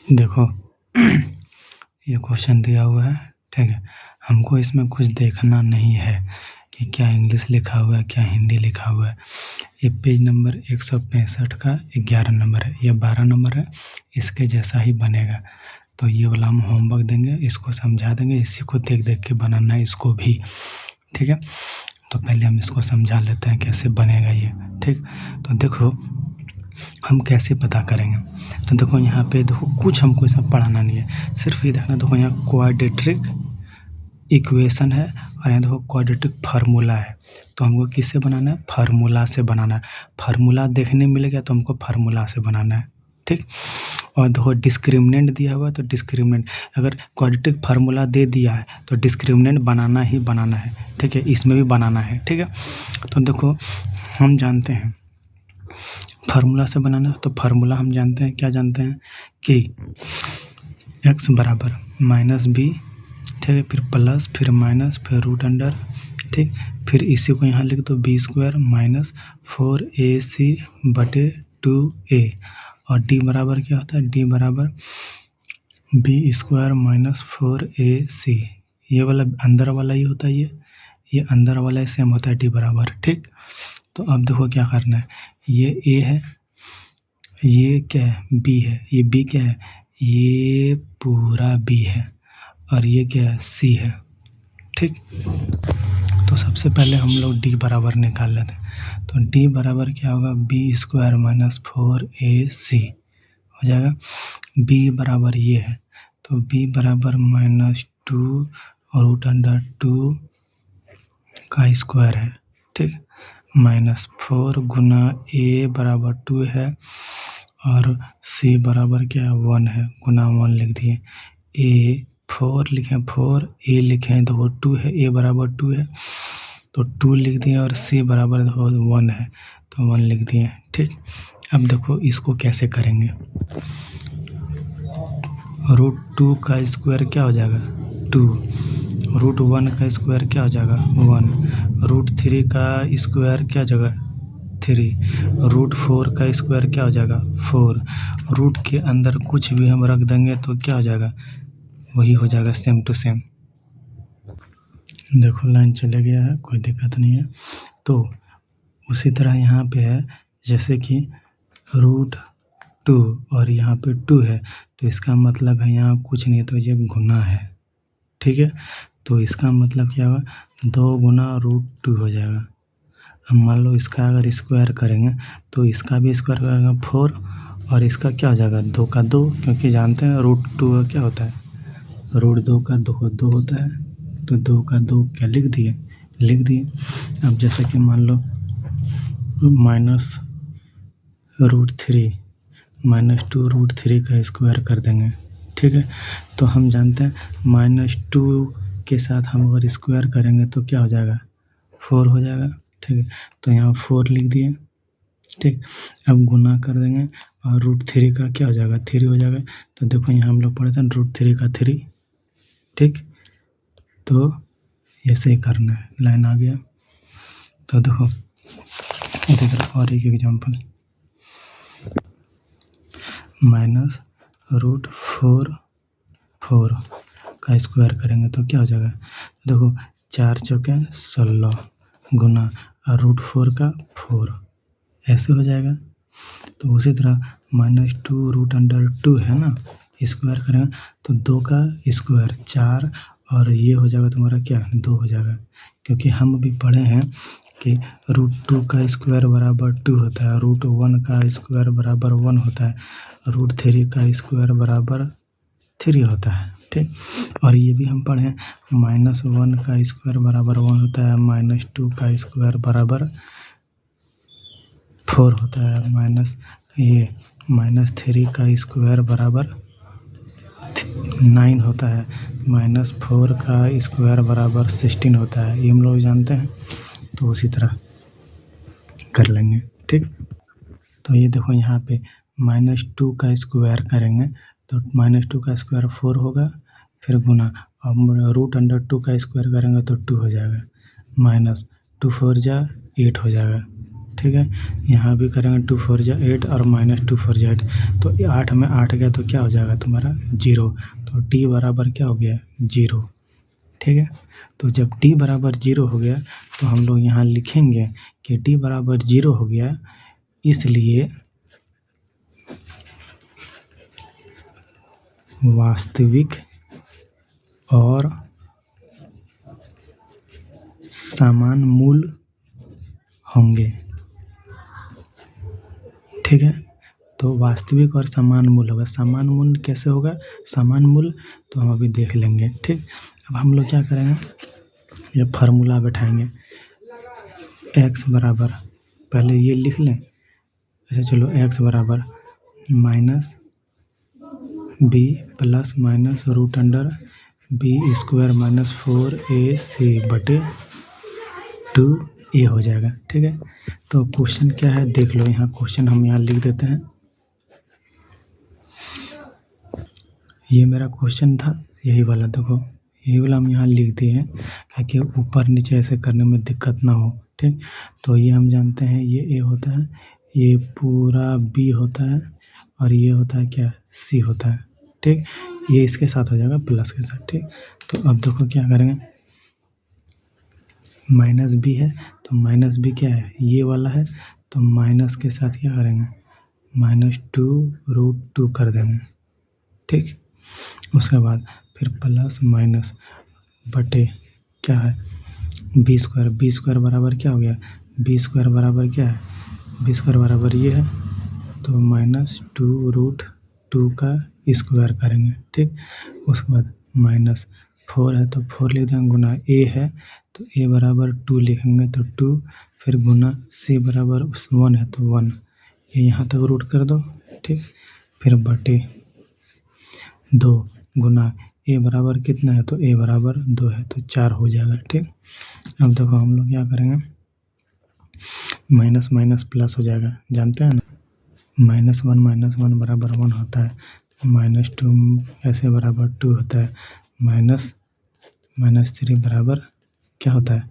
देखो ये क्वेश्चन दिया हुआ है, ठीक है। हमको इसमें कुछ देखना नहीं है कि क्या इंग्लिश लिखा हुआ है, क्या हिंदी लिखा हुआ है। ये पेज नंबर 165 का 11 नंबर है, या 12 नंबर है, इसके जैसा ही बनेगा। तो ये वाला हम होमवर्क देंगे, इसको समझा देंगे, इसी को देख देख के बनाना है इसको भी, ठीक है। तो पहले हम इसको समझा लेते हैं कैसे बनेगा ये, ठीक। तो देखो हम कैसे पता करेंगे। तो देखो यहाँ पे देखो कुछ हमको इसमें पढ़ाना नहीं है, सिर्फ ये देखना। देखो यहाँ क्वाड्रेटिक इक्वेशन है और यहाँ देखो क्वाड्रेटिक फार्मूला है। तो हमको किससे बनाना है? फार्मूला से बनाना है। फार्मूला देखने मिलेगा तो हमको फार्मूला से बनाना है, ठीक। और देखो डिस्क्रिमिनेंट दिया हुआ है, तो डिस्क्रिमिनेंट अगर क्वाड्रेटिक फार्मूला दे दिया है तो डिस्क्रिमिनेंट बनाना ही बनाना है, ठीक है। इसमें भी बनाना है, ठीक है। तो देखो हम जानते हैं फार्मूला से बनाना है, तो फार्मूला हम जानते हैं, क्या जानते हैं कि x बराबर माइनस बी, ठीक है, फिर प्लस, फिर माइनस, फिर रूट अंडर, ठीक। फिर इसी को यहाँ लिख दो बी स्क्वायर माइनस 4ac बटे 2a। और d बराबर क्या होता है? d बराबर बी स्क्वायर माइनस 4ac। ये वाला अंदर वाला ही होता है, ये अंदर वाला ही सेम होता है d बराबर, ठीक। तो अब देखो क्या करना है, ये a है, ये क्या है? b है, ये b क्या है? ये पूरा b है, और ये क्या है? c है, ठीक। तो सबसे पहले हम लोग d बराबर निकाल लेते हैं। तो d बराबर क्या होगा? बी स्क्वायर माइनस 4ac हो जाएगा। b बराबर ये है, तो b बराबर -2 रूट अंडर 2 का स्क्वायर है, ठीक। -4 गुना a बराबर 2 है, और c बराबर क्या है? 1 है, गुना 1 लिख दिए। a 4 लिखें, 4 a लिखें, तो वो 2 है, a बराबर 2 है तो 2 लिख दिए, और c बराबर 1 है तो 1 लिख दिए, ठीक। अब देखो इसको कैसे करेंगे। √2 का स्क्वायर क्या हो जाएगा? 2। √1 का स्क्वायर क्या हो जाएगा? 1। √3 का स्क्वायर क्या हो जाएगा? 3। √4 का स्क्वायर क्या हो जाएगा? 4। रूट के अंदर कुछ भी हम रख देंगे तो क्या हो जाएगा? वही हो जाएगा, सेम टू सेम। देखो लाइन चले गया है, कोई दिक्कत नहीं है। तो उसी तरह यहाँ पे है, जैसे कि √2 और यहाँ पे 2 है, तो इसका मतलब है यहाँ कुछ नहीं, तो ये गुना है, ठीक है। तो इसका मतलब क्या होगा? 2 गुना √2 हो जाएगा। अब मान लो इसका अगर स्क्वायर करेंगे तो इसका भी स्क्वायर करेंगे 4, और इसका क्या हो जाएगा? 2 का 2, क्योंकि जानते हैं √2 क्या होता है? √2 का 2 होता है, तो 2 का 2 क्या लिख दिए। अब जैसे कि मान लो -√3 -2 √3 का स्क्वायर कर देंगे, ठीक है। तो हम जानते हैं -2 के साथ हम अगर स्क्वायर करेंगे तो क्या हो जाएगा? 4 हो जाएगा, ठीक है। तो यहाँ 4 लिख दिए, ठीक। अब गुना कर देंगे, और √3 का क्या हो जाएगा? 3 हो जाएगा। तो देखो यहाँ हम लोग पढ़े थे √3 का 3, ठीक। तो ऐसे ही करना है, लाइन आ गया। तो देखो और एक एग्जाम्पल, -√4 का स्क्वायर करेंगे तो क्या हो जाएगा? देखो 4 चौके 16 गुना √4 का 4, ऐसे हो जाएगा। तो उसी तरह -2 रूट अंडर 2 है ना, स्क्वायर करेंगे तो 2 का स्क्वायर 4, और ये हो जाएगा तुम्हारा क्या? 2 हो जाएगा, क्योंकि हम अभी पढ़े हैं कि √2 का स्क्वायर बराबर 2 होता है, √1 का स्क्वायर बराबर 1 होता है, √3 का स्क्वायर बराबर 3 होता है, ठीक। और ये भी हम पढ़े हैं -1 का स्क्वायर बराबर 1 होता है, -2 का स्क्वायर बराबर 4 होता है, -3 का स्क्वायर बराबर 9 होता है, -4 का स्क्वायर बराबर 16 होता है। ये हम लोग जानते हैं, तो उसी तरह कर लेंगे, ठीक। तो ये देखो यहाँ पे -2 का स्क्वायर करेंगे तो -2 का स्क्वायर 4 होगा, फिर गुना, अब √2 का स्क्वायर करेंगे तो 2 हो जाएगा, -2 4 जा 8 हो जाएगा, ठीक है। यहाँ भी करेंगे 2 4 जा 8 और -2 4 जा 8, तो 8 में 8 गया तो क्या हो जाएगा तुम्हारा 0, तो t बराबर क्या हो गया 0, ठीक है। तो जब t बराबर 0 हो गया तो हम लोग यहाँ लिखेंगे कि t बराबर 0 हो गया, इसलिए वास्तविक और समान मूल होंगे, ठीक है। तो वास्तविक और समान मूल होगा। समान मूल कैसे होगा, समान मूल तो हम अभी देख लेंगे, ठीक। अब हम लोग क्या करेंगे, ये फार्मूला बैठाएंगे, x बराबर, पहले ये लिख लें, ऐसे चलो x बराबर -b plus minus root under b square minus 4ac बटे 2a हो जाएगा, ठीक है। तो क्वेश्चन क्या है देख लो, यहाँ क्वेश्चन हम यहाँ लिख देते हैं। ये मेरा क्वेश्चन था, यही वाला देखो, यही वाला हम यहाँ लिख दिए हैं ताकि ऊपर नीचे ऐसे करने में दिक्कत ना हो, ठीक। तो ये हम जानते हैं, ये a होता है, ये पूरा b होता है और ये होता है क्या c होता है, ठीक। ये इसके साथ हो जाएगा प्लस के साथ, ठीक। तो अब देखो क्या करेंगे, माइनस b है तो माइनस b क्या है ये वाला है, तो माइनस के साथ क्या करेंगे -2√2 कर देंगे, ठीक। उसके बाद फिर प्लस माइनस बटे क्या है बी स्क्वायर बराबर क्या हो गया, बी स्क्वायर बराबर क्या है, बी स्क्वायर बराबर ये है, तो -2√2 का स्क्वायर करेंगे, ठीक। उसके बाद -4 है तो 4 लिख देंगे, गुना a है तो a बराबर 2 लिखेंगे तो 2, फिर गुना c बराबर 1 है तो 1, ये यहाँ तक रूट कर दो, ठीक। फिर बटे 2 गुना a बराबर कितना है, तो a बराबर 2 है तो 4 हो जाएगा, ठीक। अब देखो हम लोग क्या करेंगे, माइनस माइनस प्लस हो जाएगा, जानते हैं ना, -1 बराबर 1 होता है, -2 ऐसे बराबर 2 होता है, -3 बराबर क्या होता है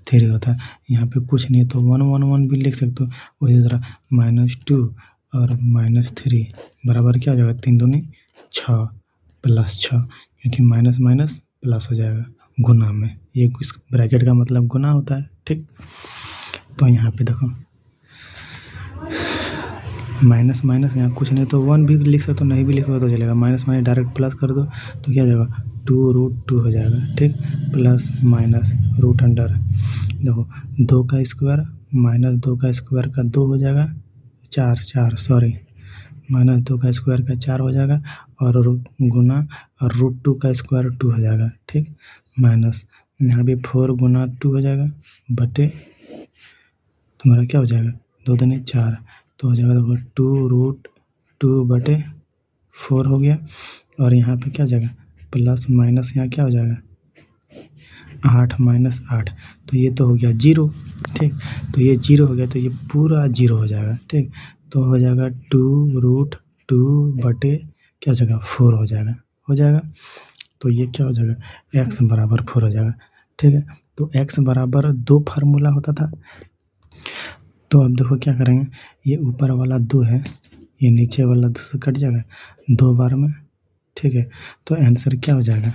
3 होता है। यहाँ पे कुछ नहीं तो 1 1 1 भी लिख सकते हो, उसी तरह -2 और -3 बराबर क्या हो जाएगा, 3 दूनी 6 प्लस 6, क्योंकि माइनस माइनस प्लस हो जाएगा गुना में, ये इस ब्रैकेट का मतलब गुना होता है, ठीक। तो यहाँ पे देखो माइनस माइनस, यहाँ कुछ नहीं तो 1 भी लिख सकते हो, नहीं भी लिखोगे तो चलेगा, माइनस माइनस डायरेक्ट प्लस कर दो तो क्या हो जाएगा 2√2 हो जाएगा, ठीक। प्लस माइनस रूट अंडर, देखो 2 का स्क्वायर -2 का स्क्वायर का 2 हो जाएगा, 2 का स्क्वायर का 4 हो जाएगा, और गुना और √2 का स्क्वायर 2 हो जाएगा, ठीक। माइनस यहाँ भी 4 गुना 2 हो जाएगा, बटे तुम्हारा क्या हो जाएगा 2 दूनी 4, तो हो जाएगा देखो 2√2 बटे 4 हो गया, और यहाँ पे क्या हो जाएगा प्लस माइनस, यहाँ क्या हो जाएगा 8 -8, तो ये तो हो गया 0, ठीक। तो ये 0 हो गया तो ये पूरा 0 हो जाएगा, ठीक। तो हो जाएगा 2√2 बटे क्या हो जाएगा 4 हो जाएगा, तो ये क्या हो जाएगा x बराबर 4 हो जाएगा, ठीक है। तो x बराबर 2 फार्मूला होता था, तो अब देखो क्या करेंगे, ये ऊपर वाला 2 है, ये नीचे वाला 2 से कट जाएगा 2 बार में, ठीक है। तो आंसर क्या हो जाएगा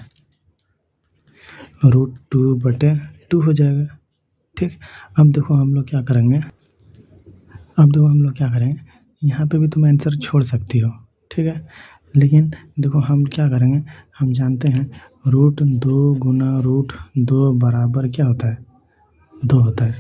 √2 बटे 2 हो जाएगा, ठीक। अब देखो हम लोग क्या करेंगे, यहाँ पे भी तुम आंसर छोड़ सकती हो, ठीक है। लेकिन देखो हम क्या करेंगे, हम जानते हैं √2 गुना √2 बराबर क्या होता है 2 होता है,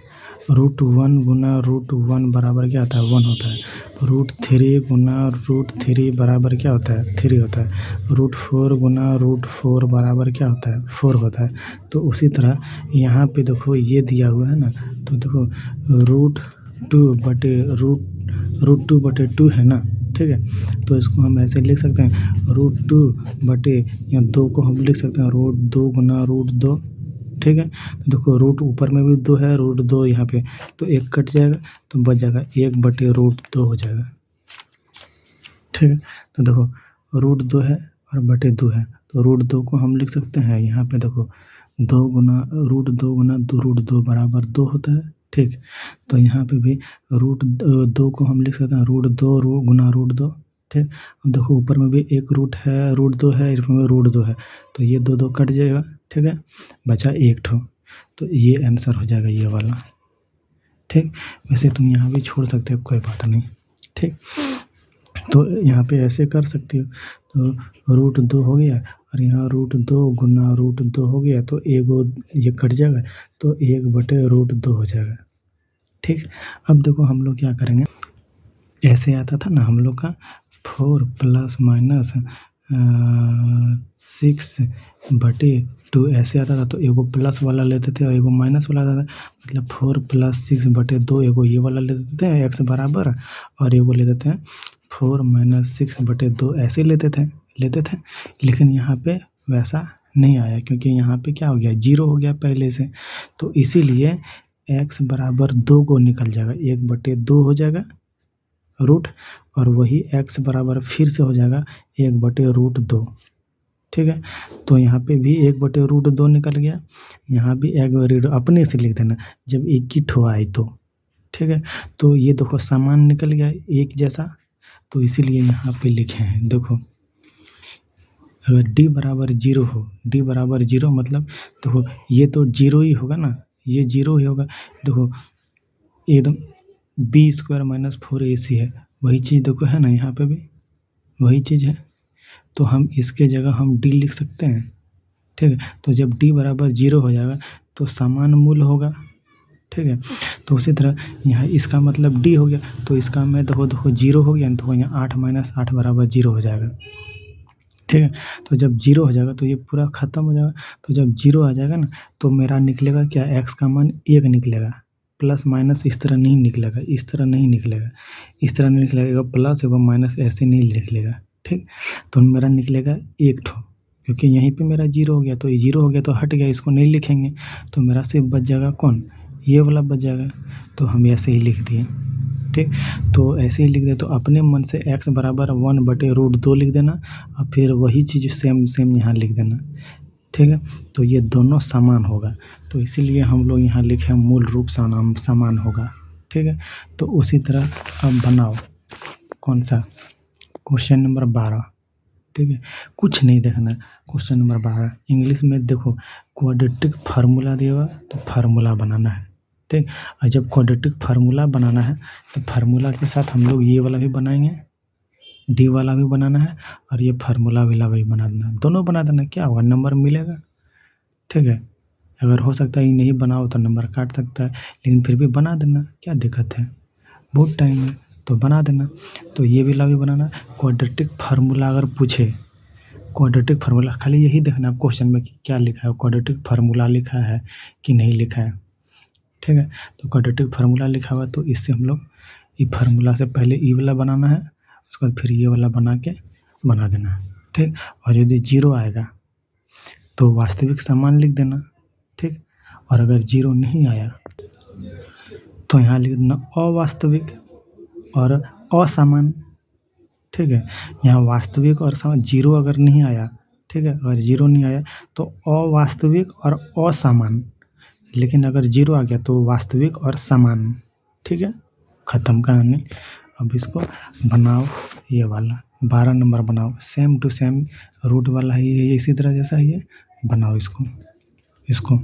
√1 गुना √1 बराबर क्या होता है 1 होता है, √3 गुना √3 बराबर क्या होता है 3 होता है, √4 गुना √4 बराबर क्या होता है 4 होता है। तो उसी तरह यहाँ पे देखो ये दिया हुआ है ना, तो देखो √2 बटे 2 है ना, ठीक है। तो इसको हम ऐसे लिख सकते हैं √2 बटे या 2 को हम लिख सकते हैं √2 गुना √2, ठीक है। तो देखो रूट ऊपर में भी 2 है, √2 यहाँ पे, तो 1 कट जाएगा तो बच जाएगा 1 बटे √2 हो जाएगा, ठीक है। तो देखो √2 है और बटे 2 है, तो √2 को हम लिख सकते हैं यहाँ पे देखो 2 गुना √2 बराबर 2 होता है, ठीक। तो यहाँ पे भी रूट 2 को हम लिख सकते हैं रूट 2 गुना रूट 2, ठीक। अब देखो ऊपर में भी एक रूट है, रूट 2 है, इसमें में रूट 2 है, तो ये 2 कट जाएगा, ठीक है, बचा एक ठो, तो ये आंसर हो जाएगा ये वाला, ठीक। वैसे तुम यहाँ भी छोड़ सकते हो, कोई बात नहीं, ठीक। तो यहाँ पे ऐसे कर सकते हो, तो रूट 2 हो गया और यहाँ रूट 2 गुना रूट 2 हो गया, तो ये कट जाएगा, तो 1/√2 हो जाएगा, ठीक। अब देखो हम लोग क्या करेंगे, ऐसे आता था ना हम लोग का 4 ± 6/2 ऐसे आता था, तो एगो प्लस वाला लेते थे और एगो माइनस वाला आता था, मतलब 4 + 6/2 एगो ये वाला लेते थे x बराबर, और एगो ले देते हैं 4 - 6/2 ऐसे लेते थे। लेकिन यहाँ पे वैसा नहीं आया, क्योंकि यहाँ पे क्या हो गया, 0 हो गया पहले से, तो इसीलिए x बराबर 2 को निकल जाएगा, 1/2 हो जाएगा रूट, और वही x बराबर फिर से हो जाएगा 1/√2, ठीक है। तो यहाँ पे भी 1/√2 निकल गया, यहाँ भी अपने से लिख देना जब एक ही ठो आए तो, ठीक है। तो ये देखो सामान निकल गया एक जैसा, तो इसीलिए यहाँ पे लिखे हैं। देखो अगर d बराबर 0 हो, d बराबर 0 मतलब देखो ये तो 0 ही होगा ना, ये 0 ही होगा। देखो एकदम b² - 4ac है, वही चीज़ देखो है ना, यहाँ पे भी वही चीज़ है, तो हम इसके जगह हम d लिख सकते हैं, ठीक है। तो जब d बराबर 0 हो जाएगा तो समान मूल होगा, ठीक है। तो उसी तरह यहाँ इसका मतलब d हो गया, तो इसका में देखो 0 हो गया, तो यहाँ 8 - 8 बराबर 0 हो जाएगा, ठीक है। तो जब 0 हो जाएगा तो ये पूरा ख़त्म हो जाएगा, तो जब 0 आ जाएगा ना, तो मेरा निकलेगा क्या, x का मान 1 निकलेगा, प्लस माइनस इस तरह नहीं निकलेगा, इस तरह नहीं निकलेगा, इस तरह नहीं निकलेगा, प्लस एवं माइनस ऐसे नहीं निकलेगा, ठीक। तो मेरा निकलेगा एक ठो, क्योंकि यहीं पे मेरा 0 हो गया, तो ये 0 हो गया तो हट गया, इसको नहीं लिखेंगे, तो मेरा सिर्फ बच जाएगा कौन, ये वाला बच जाएगा, तो हम ऐसे ही लिख दिए, ठीक। तो ऐसे ही लिख दे, तो अपने मन से x बराबर 1/√2 लिख देना, और फिर वही चीज़ सेम यहाँ लिख देना, ठीक है। तो ये दोनों समान होगा, तो इसीलिए हम लोग यहाँ लिखे मूल रूप समान होगा, ठीक है। तो उसी तरह अब बनाओ कौन सा, क्वेश्चन नंबर 12, ठीक है। कुछ नहीं देखना, क्वेश्चन नंबर 12 इंग्लिश में देखो क्वाड्रेटिक फार्मूला दिया हुआ, तो फार्मूला बनाना है, ठीक। और जब क्वाड्रेटिक फार्मूला बनाना है तो फार्मूला के साथ हम लोग ये वाला भी बनाएंगे, डी वाला भी बनाना है, और ये फार्मूला वाला भी बना देना, दोनों बना देना, क्या होगा, नंबर मिलेगा, ठीक है। अगर हो सकता है नहीं बनाओ तो नंबर काट सकता है, लेकिन फिर भी बना देना, क्या दिक्कत है, बहुत टाइम है, तो बना देना। तो ये वाला भी बनाना, क्वाड्रेटिक फार्मूला अगर पूछे, क्वाड्रेटिक फार्मूला खाली यही देखना है क्वेश्चन में कि क्या लिखा है, क्वाड्रेटिक फार्मूला लिखा है कि नहीं लिखा है, ठीक है। तो क्वाड्रेटिक फार्मूला लिखा हुआ, तो इससे हम लोग ये फार्मूला से पहले ई वाला बनाना है, उसके बाद फिर ये वाला बना के बना देना है, ठीक। और यदि 0 आएगा तो वास्तविक समान लिख देना, ठीक। और अगर 0 नहीं आया तो यहाँ लिख देना अवास्तविक और असमान, ठीक है। यहाँ वास्तविक और समान, 0 अगर नहीं आया, ठीक है, अगर 0 नहीं आया तो अवास्तविक और असमान, लेकिन अगर 0 आ गया तो वास्तविक और समान, ठीक है, ख़त्म कहानी। अब इसको बनाओ, ये वाला 12 नंबर बनाओ, सेम टू सेम रूट वाला ही है, इसी तरह जैसा ही है, बनाओ इसको।